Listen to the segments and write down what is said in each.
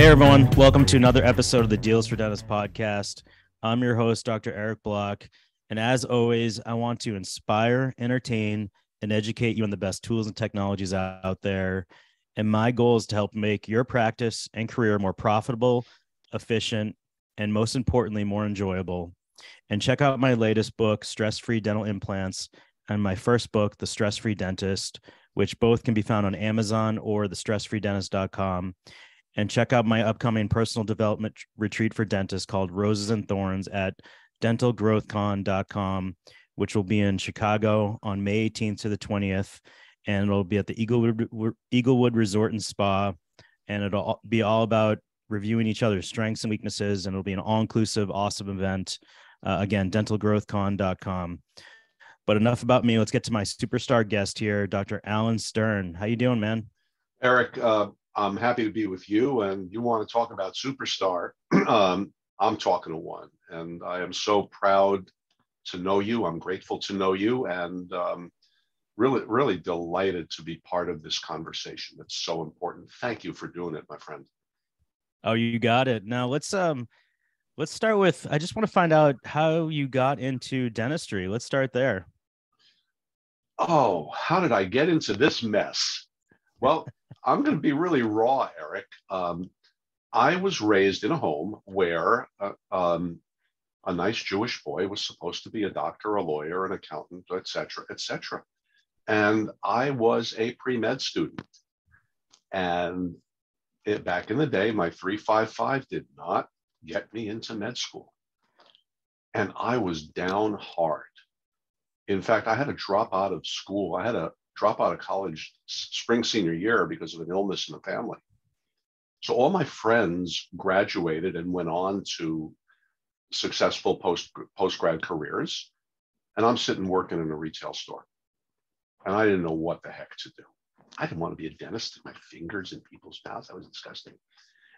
Hey everyone, welcome to another episode of the Deals for Dentists podcast. I'm your host, Dr. Eric Block, and as always, I want to inspire, entertain, and educate you on the best tools and technologies out there. And my goal is to help make your practice and career more profitable, efficient, and most importantly, more enjoyable. And check out my latest book, Stress-Free Dental Implants, and my first book, The Stress-Free Dentist, which both can be found on Amazon or thestressfreedentist.com. And check out my upcoming personal development retreat for dentists called Roses and Thorns at dentalgrowthcon.com, which will be in Chicago on May 18th to the 20th. And it'll be at the Eaglewood Resort and Spa. And it'll be all about reviewing each other's strengths and weaknesses. And it'll be an all-inclusive, awesome event. Again, dentalgrowthcon.com. But enough about me. Let's get to my superstar guest here, Dr. Alan Stern. How you doing, man? Eric, I'm happy to be with you, and you want to talk about superstar. I'm talking to one, and I am so proud to know you. I'm grateful to know you, and really delighted to be part of this conversation. That's so important. Thank you for doing it, my friend. Oh, you got it. Now let's start with, I just want to find out how you got into dentistry. Let's start there. Oh, how did I get into this mess? Well, I'm going to be really raw, Eric. I was raised in a home where a nice Jewish boy was supposed to be a doctor, a lawyer, an accountant, et cetera, et cetera. And I was a pre-med student. And back in the day, my 355 did not get me into med school. And I was down hard. In fact, I had to drop out of school. I had to drop out of college spring senior year because of an illness in the family. So all my friends graduated and went on to successful post-grad careers. And I'm sitting working in a retail store. And I didn't know what the heck to do. I didn't want to be a dentist, stick my fingers in people's mouths. That was disgusting.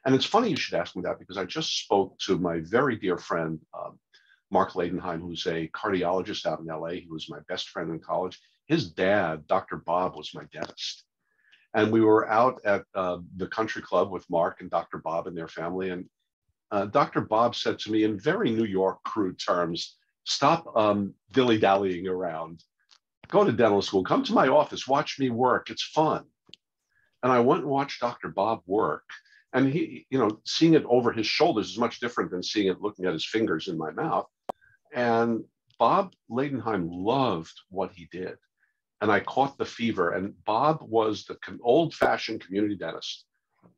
And it's funny you should ask me that, because I just spoke to my very dear friend, Mark Ladenheim, who's a cardiologist out in LA. He was my best friend in college. His dad, Dr. Bob, was my dentist. And we were out at the country club with Mark and Dr. Bob and their family. And Dr. Bob said to me in very New York crude terms, stop dilly-dallying around. Go to dental school. Come to my office. Watch me work. It's fun. And I went and watched Dr. Bob work. And he, seeing it over his shoulders is much different than seeing it looking at his fingers in my mouth. And Bob Ladenheim loved what he did. And I caught the fever. And Bob was the old-fashioned community dentist.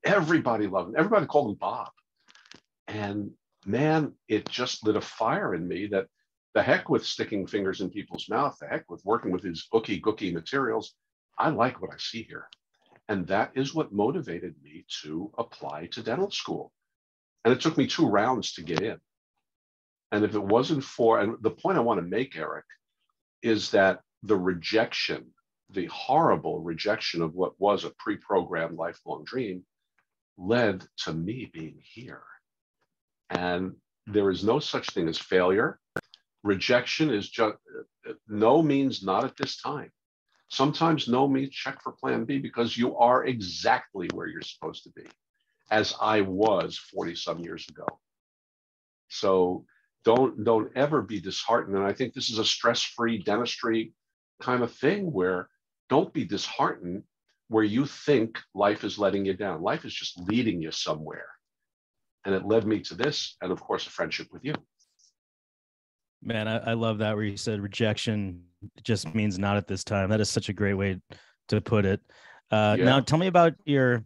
Everybody loved him. Everybody called him Bob. And man, it just lit a fire in me that the heck with sticking fingers in people's mouth, the heck with working with these ookie-gookie materials. I like what I see here. And that is what motivated me to apply to dental school. And it took me 2 rounds to get in. And if it wasn't for, and the point I want to make, Eric, is that the rejection, the horrible rejection of what was a pre-programmed lifelong dream, led to me being here. And there is no such thing as failure. Rejection is just, no means not at this time. Sometimes no means check for plan B, because you are exactly where you're supposed to be, as I was 40 some years ago. So don't ever be disheartened. And I think this is a stress-free dentistry kind of thing, where don't be disheartened where you think life is letting you down. Life is just leading you somewhere. And it led me to this, and of course, a friendship with you. Man, I love that, where you said rejection just means not at this time. That is such a great way to put it. Now, tell me about your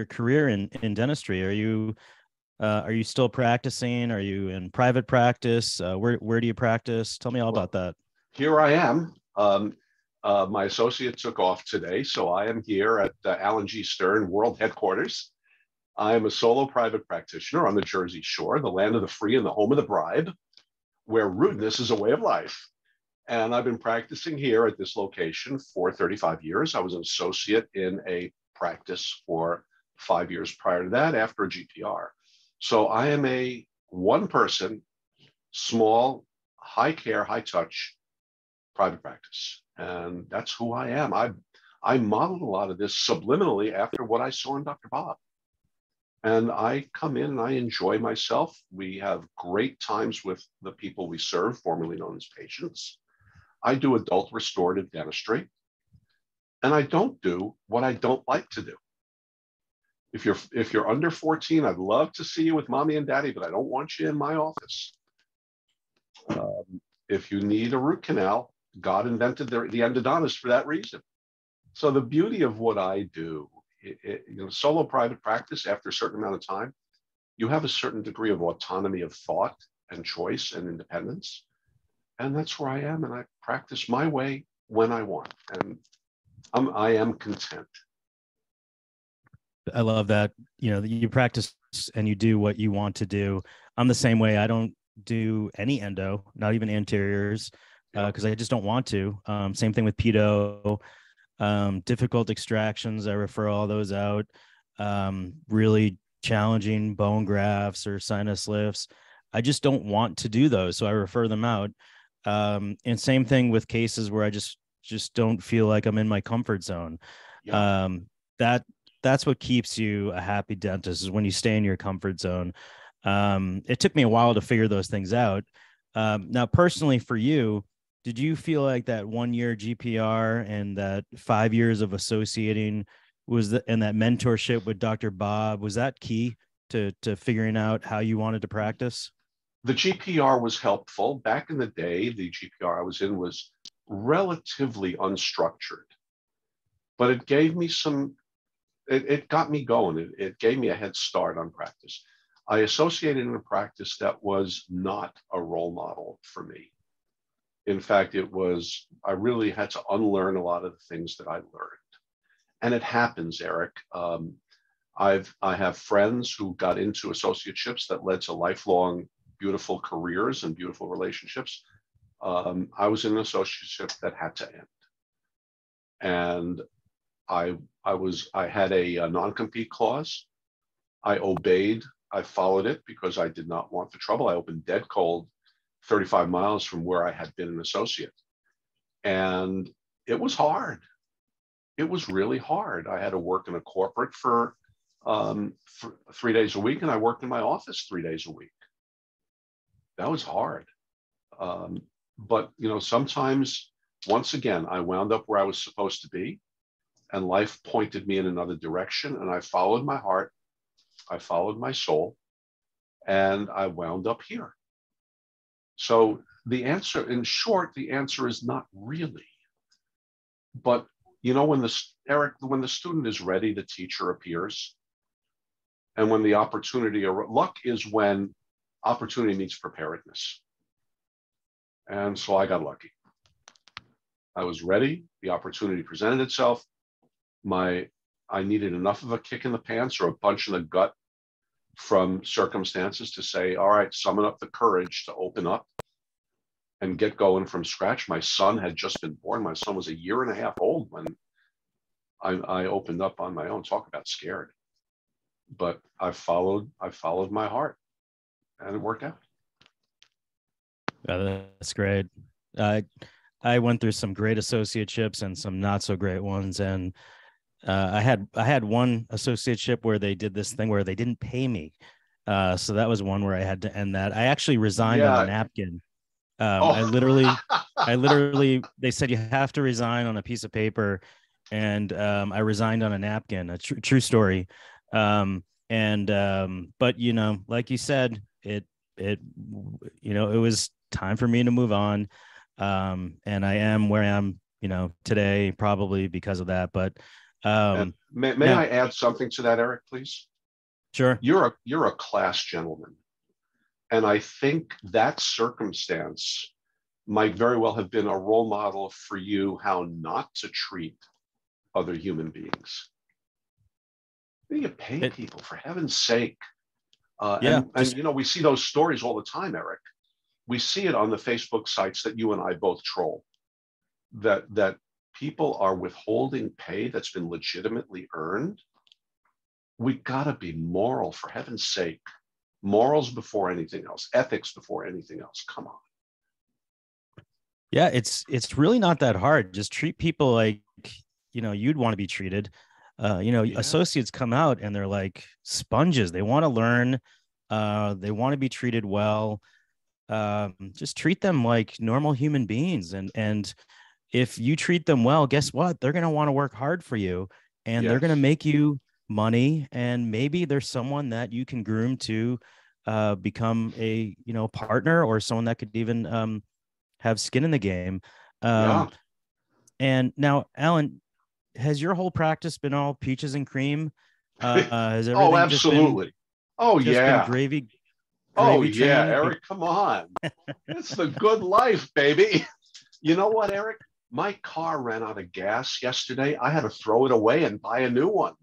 career in dentistry. Are you still practicing? Are you in private practice? Where do you practice? Tell me all about that. Here I am. My associate took off today, so I am here at Alan G. Stern World Headquarters. I am a solo private practitioner on the Jersey Shore, the land of the free and the home of the bribe, where rudeness is a way of life. And I've been practicing here at this location for 35 years. I was an associate in a practice for 5 years prior to that, after a GPR. So I am a one-person, small, high care, high touch private practice. And that's who I am. I modeled a lot of this subliminally after what I saw in Dr. Bob. And I come in and I enjoy myself. We have great times with the people we serve, formerly known as patients. I do adult restorative dentistry, and I don't do what I don't like to do. If you're under 14, I'd love to see you with mommy and daddy, but I don't want you in my office. If you need a root canal, God invented the endodontist for that reason. So the beauty of what I do, solo private practice, after a certain amount of time, you have a certain degree of autonomy of thought and choice and independence. And that's where I am. And I practice my way when I want. And I am content. I love that. You practice and you do what you want to do. I'm the same way. I don't do any endo, not even anteriors, because I just don't want to. Same thing with pedo. Difficult extractions, I refer all those out. Really challenging bone grafts or sinus lifts, I just don't want to do those, so I refer them out. And same thing with cases where I just don't feel like I'm in my comfort zone. Yeah. That's what keeps you a happy dentist, is when you stay in your comfort zone. It took me a while to figure those things out. Now, personally for you, did you feel like that 1 year GPR and that 5 years of associating and that mentorship with Dr. Bob, was that key to figuring out how you wanted to practice? The GPR was helpful. Back in the day, the GPR I was in was relatively unstructured, but it gave me it got me going. It gave me a head start on practice. I associated in a practice that was not a role model for me. In fact, I really had to unlearn a lot of the things that I learned. And it happens, Eric. I have friends who got into associateships that led to lifelong beautiful careers and beautiful relationships. I was in an associateship that had to end. And I had a non-compete clause. I obeyed. I followed it because I did not want the trouble. I opened dead cold 35 miles from where I had been an associate. And it was hard. It was really hard. I had to work in a corporate for 3 days a week, and I worked in my office 3 days a week. That was hard. But, sometimes, once again, I wound up where I was supposed to be, and life pointed me in another direction, and I followed my heart. I followed my soul, and I wound up here. So in short, the answer is not really. But when the student is ready, the teacher appears. And when the luck is when opportunity meets preparedness. And so I got lucky. I was ready. The opportunity presented itself. I needed enough of a kick in the pants or a punch in the gut from circumstances to say, all right, summon up the courage to open up and get going from scratch. My son had just been born. My son was 1.5 years old when I opened up on my own. Talk about scared. But I followed my heart, and it worked out. That's great. I went through some great associateships and some not so great ones, and I had one associateship where they did this thing where they didn't pay me, so that was one where I had to end that. I actually resigned on a napkin. I literally, they said you have to resign on a piece of paper, and I resigned on a napkin. A true story. But like you said, it was time for me to move on. And I am where I am, today, probably because of that. But may I add something to that, Eric, please? Sure. You're a class gentleman. And I think that circumstance might very well have been a role model for you how not to treat other human beings. You pay people, for heaven's sake. We see those stories all the time, Eric. We see it on the Facebook sites that you and I both troll, that people are withholding pay that's been legitimately earned. We gotta be moral, for heaven's sake. Morals before anything else, ethics before anything else. Come on. Yeah, it's really not that hard. Just treat people like, you'd want to be treated. Yeah. Associates come out and they're like sponges. They want to learn. They want to be treated well. Just treat them like normal human beings. And if you treat them well, guess what? They're going to want to work hard for you, and they're going to Yes. make you money. And maybe there's someone that you can groom to become a, partner, or someone that could even have skin in the game. Um, Yeah. and now, Alan, has your whole practice been all peaches and cream? Has Oh, everything absolutely. Oh, just been yeah. gravy, Oh, gravy yeah, train? Eric, come on. It's the good life, baby. You know what, Eric? My car ran out of gas yesterday. I had to throw it away and buy a new one.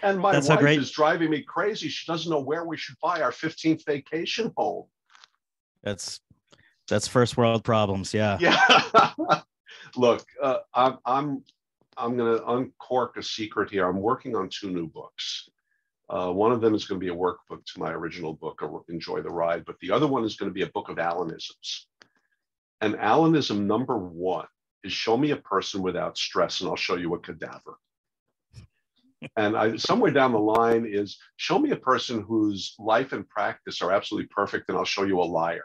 And my That's how wife great. is driving me crazy. She doesn't know where we should buy our 15th vacation home. That's that's first world problems. Yeah. Yeah. Look, I'm going to uncork a secret here. I'm working on two new books. One of them is going to be a workbook to my original book, Enjoy the Ride, but the other one is going to be a book of Alanisms. And Alanism number one is show me a person without stress, and I'll show you a cadaver. And somewhere down the line is show me a person whose life and practice are absolutely perfect, and I'll show you a liar.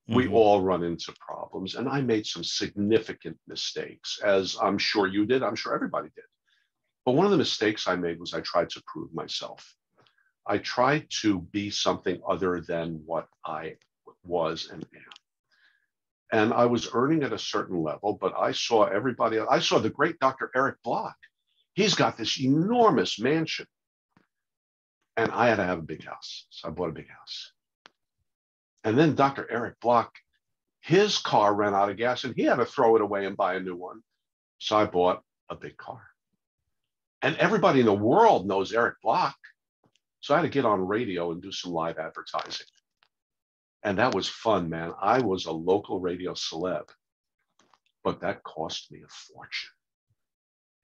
We Mm-hmm. all run into problems, and I made some significant mistakes, as I'm sure you did. I'm sure everybody did. But one of the mistakes I made was I tried to prove myself. I tried to be something other than what I was and am. And I was earning at a certain level, but I saw everybody. I saw the great Dr. Eric Block. He's got this enormous mansion, and I had to have a big house. So I bought a big house. And then Dr. Eric Block, his car ran out of gas and he had to throw it away and buy a new one. So I bought a big car. And everybody in the world knows Eric Block. So I had to get on radio and do some live advertising. And that was fun, man. I was a local radio celeb, but that cost me a fortune.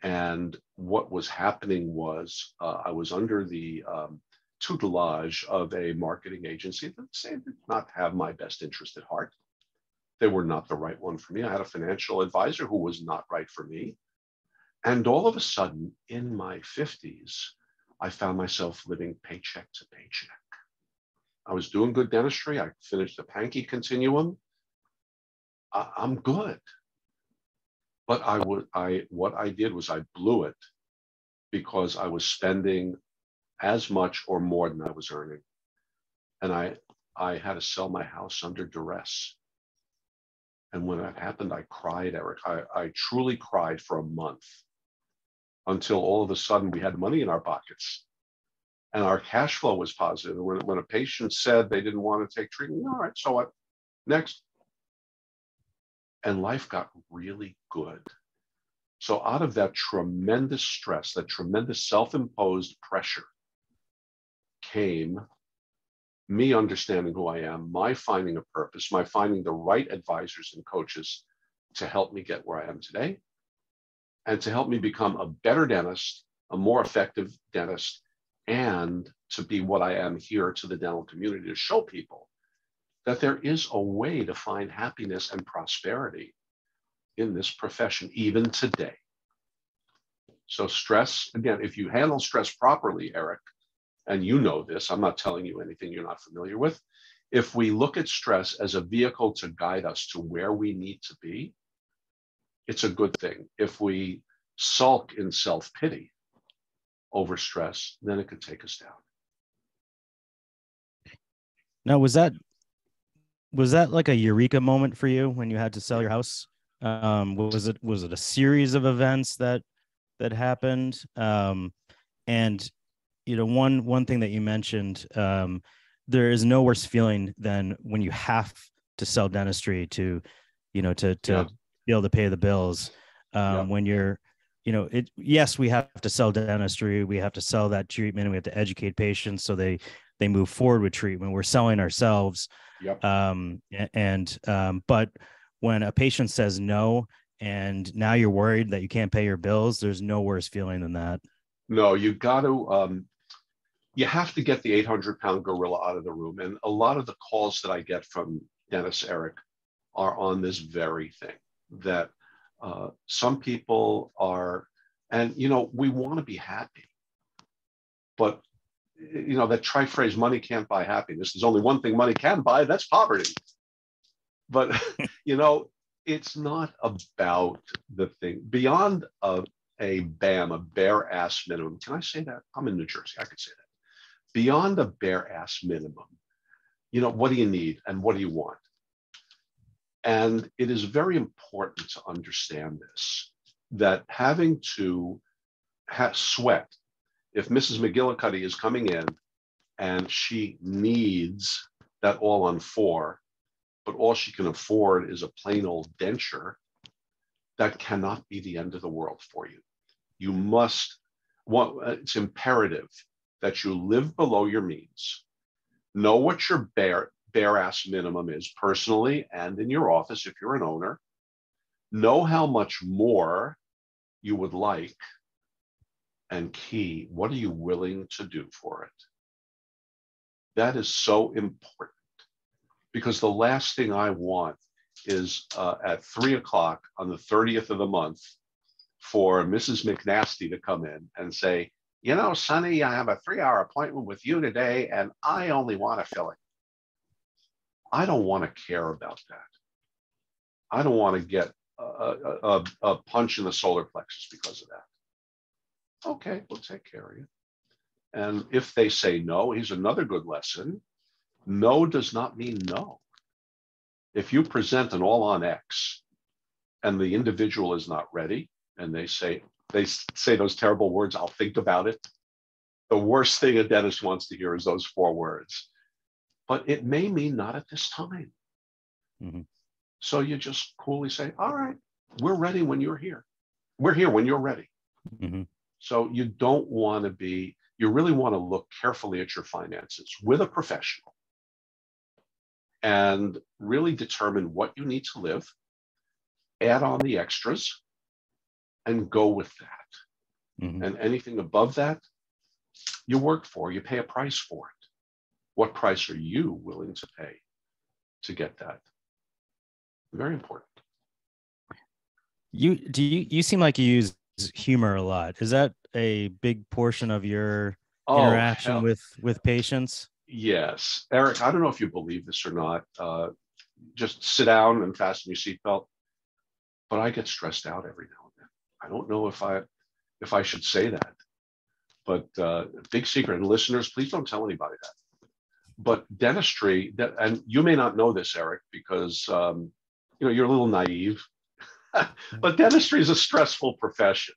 And what was happening was I was under the tutelage of a marketing agency that did not have my best interest at heart. They were not the right one for me. I had a financial advisor who was not right for me. And all of a sudden, in my 50s, I found myself living paycheck to paycheck. I was doing good dentistry. I finished the Pankey Continuum. I'm good. But what I did was I blew it because I was spending as much or more than I was earning. And I had to sell my house under duress. And when that happened, I cried, Eric. I truly cried for a month until all of a sudden we had money in our pockets and our cash flow was positive. And when a patient said they didn't want to take treatment, all right, so what? Next. And life got really good. So out of that tremendous stress, that tremendous self-imposed pressure came me understanding who I am, my finding a purpose, my finding the right advisors and coaches to help me get where I am today and to help me become a better dentist, a more effective dentist, and to be what I am here to the dental community to show people that there is a way to find happiness and prosperity in this profession, even today. So stress, again, if you handle stress properly, Eric, and you know this, I'm not telling you anything you're not familiar with. If we look at stress as a vehicle to guide us to where we need to be, it's a good thing. If we sulk in self-pity over stress, then it could take us down. Now, was that like a eureka moment for you when you had to sell your house? Was it a series of events that happened? And one thing that you mentioned, there is no worse feeling than when you have to sell dentistry to Yeah. be able to pay the bills. Yeah. When you're yes, we have to sell dentistry, we have to sell that treatment, we have to educate patients so they move forward with treatment. We're selling ourselves. Yep. But when a patient says no and now you're worried that you can't pay your bills, there's no worse feeling than that. No, you have to get the 800-pound gorilla out of the room. And a lot of the calls that I get from Dennis, Eric, are on this very thing, that Some people are, and we want to be happy, but that tri-phrase, money can't buy happiness. There's only one thing money can buy, that's poverty. But it's not about the thing beyond a BAM, a bare ass minimum. Can I say that? I'm in New Jersey. I could say that. Beyond a bare ass minimum, what do you need and what do you want? And it is very important to understand this, that having to sweat, if Mrs. McGillicuddy is coming in and she needs that all on four, but all she can afford is a plain old denture, that cannot be the end of the world for you. You must, it's imperative that you live below your means. Know what your bare ass minimum is personally and in your office if you're an owner. Know how much more you would like, and key, what are you willing to do for it? That is so important, because the last thing I want is at 3:00 on the 30th of the month for Mrs. McNasty to come in and say, Sonny, I have a 3-hour appointment with you today, and I only want a filling. I don't want to care about that. I don't want to get a punch in the solar plexus because of that. Okay, we'll take care of you. And if they say no, here's another good lesson. No does not mean no. If you present an all-on X and the individual is not ready, and they say those terrible words, I'll think about it. The worst thing a dentist wants to hear is those 4 words. But it may mean not at this time. Mm-hmm. So you just coolly say, all right, we're ready when you're here. We're here when you're ready. Mm-hmm. So you don't want to be, you really want to look carefully at your finances with a professional and really determine what you need to live, add on the extras, and go with that. Mm-hmm. And anything above that, you work for, you pay a price for it. What price are you willing to pay to get that? Very important. You seem like you use humor a lot. Is that a big portion of your interaction with patients? Yes. Eric, I don't know if you believe this or not. Just sit down and fasten your seatbelt. But I get stressed out every now and then. I don't know if I should say that. But big secret, and listeners, please don't tell anybody that. But dentistry, and you may not know this, Eric, because you're a little naive. But dentistry is a stressful profession.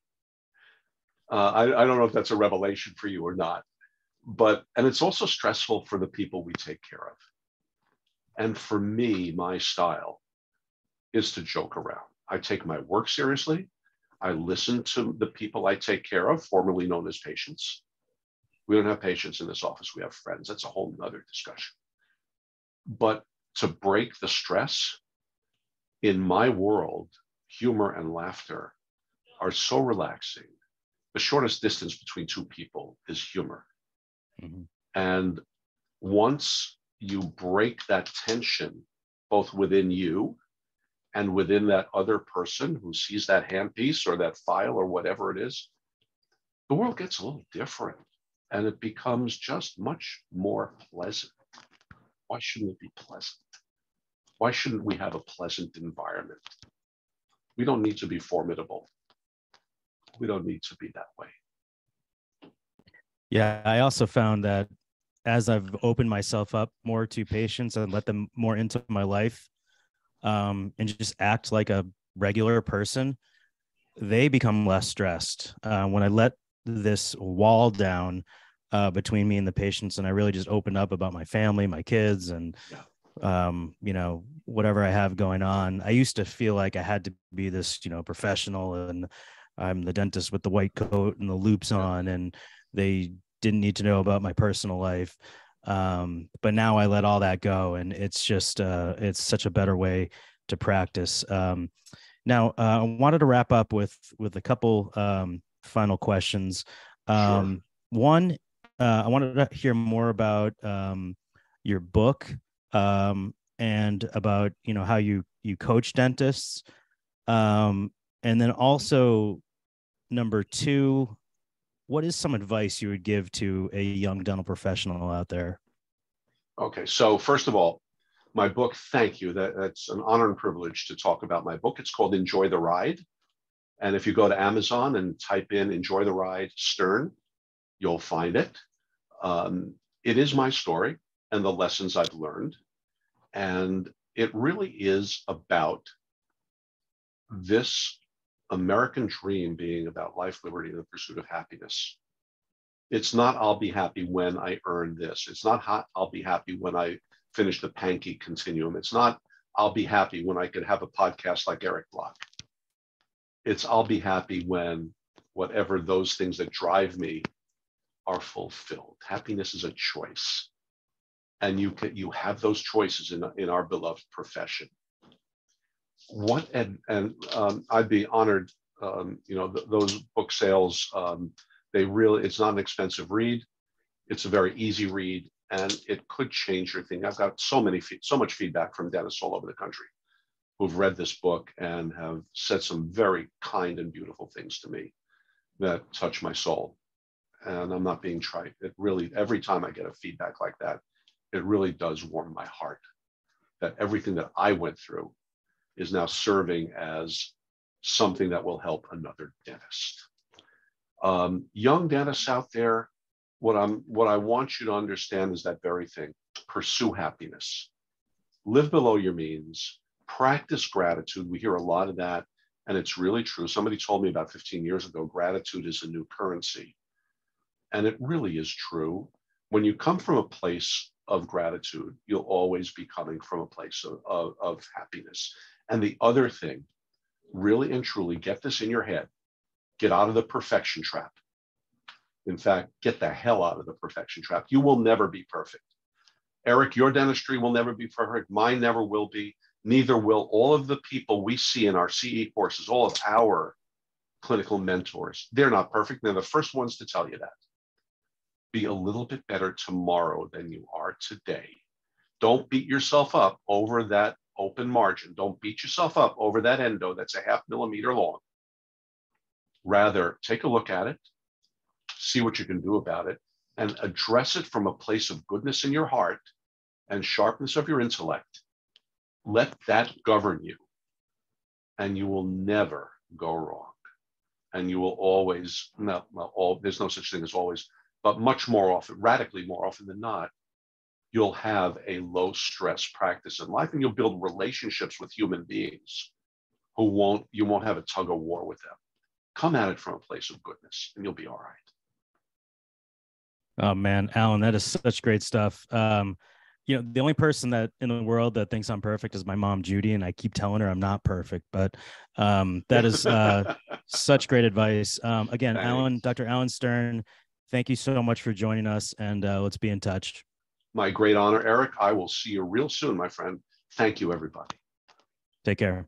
I don't know if that's a revelation for you or not. And it's also stressful for the people we take care of. And for me, my style is to joke around. I take my work seriously. I listen to the people I take care of, formerly known as patients. We don't have patients in this office. We have friends. That's a whole nother discussion. But to break the stress, in my world, humor and laughter are so relaxing. The shortest distance between two people is humor. Mm-hmm. And once you break that tension, both within you and within that other person who sees that handpiece or that file or whatever it is, the world gets a little different and it becomes just much more pleasant. Why shouldn't it be pleasant? Why shouldn't we have a pleasant environment? We don't need to be formidable. We don't need to be that way. Yeah, I also found that as I've opened myself up more to patients and let them more into my life, and just act like a regular person, they become less stressed. When I let this wall down between me and the patients, and I really just opened up about my family, my kids, and whatever I have going on. I used to feel like I had to be this, professional, and I'm the dentist with the white coat and the loops on, and they didn't need to know about my personal life. But now I let all that go, and it's just, it's such a better way to practice. Now, I wanted to wrap up with a couple final questions. Sure. One, I wanted to hear more about your book, and about, how you coach dentists. And then also, number two, what is some advice you would give to a young dental professional out there? Okay, so first of all, my book, thank you. That's an honor and privilege to talk about my book. It's called Enjoy the Ride. And if you go to Amazon and type in Enjoy the Ride Stern, you'll find it. It is my story and the lessons I've learned. And it really is about this American dream being about life, liberty, and the pursuit of happiness. It's not I'll be happy when I earn this. It's not I'll be happy when I finish the Pankey Continuum. It's not I'll be happy when I could have a podcast like Eric Block. It's I'll be happy when whatever those things that drive me are fulfilled. Happiness is a choice. And you have those choices in our beloved profession. I'd be honored, those book sales, it's not an expensive read. It's a very easy read, and it could change your thing. I've got so much feedback from dentists all over the country who've read this book and have said some very kind and beautiful things to me that touch my soul. And I'm not being trite. It really, every time I get a feedback like that, it really does warm my heart that everything that I went through is now serving as something that will help another dentist. Young dentists out there, what I want you to understand is that very thing. Pursue happiness. Live below your means. Practice gratitude. We hear a lot of that, and it's really true. Somebody told me about 15 years ago, gratitude is a new currency. And it really is true. When you come from a place of gratitude, you'll always be coming from a place of happiness. And the other thing, really and truly, get this in your head. Get out of the perfection trap. In fact, get the hell out of the perfection trap. You will never be perfect. Eric, your dentistry will never be perfect. Mine never will be. Neither will all of the people we see in our CE courses, all of our clinical mentors. They're not perfect. They're the first ones to tell you that. Be a little bit better tomorrow than you are today. Don't beat yourself up over that open margin. Don't beat yourself up over that endo that's a 0.5 millimeter long. Rather, take a look at it, see what you can do about it, and address it from a place of goodness in your heart and sharpness of your intellect. Let that govern you, and you will never go wrong. And you will always, there's no such thing as always, but much more often, radically more often than not, you'll have a low stress practice in life, and you'll build relationships with human beings you won't have a tug of war with them. Come at it from a place of goodness, and you'll be all right. Oh man, Alan, that is such great stuff. The only person that in the world that thinks I'm perfect is my mom, Judy, and I keep telling her I'm not perfect, but that is such great advice. Again, Alan, Dr. Alan Stern, thank you so much for joining us, and let's be in touch. My great honor, Eric. I will see you real soon, my friend. Thank you, everybody. Take care.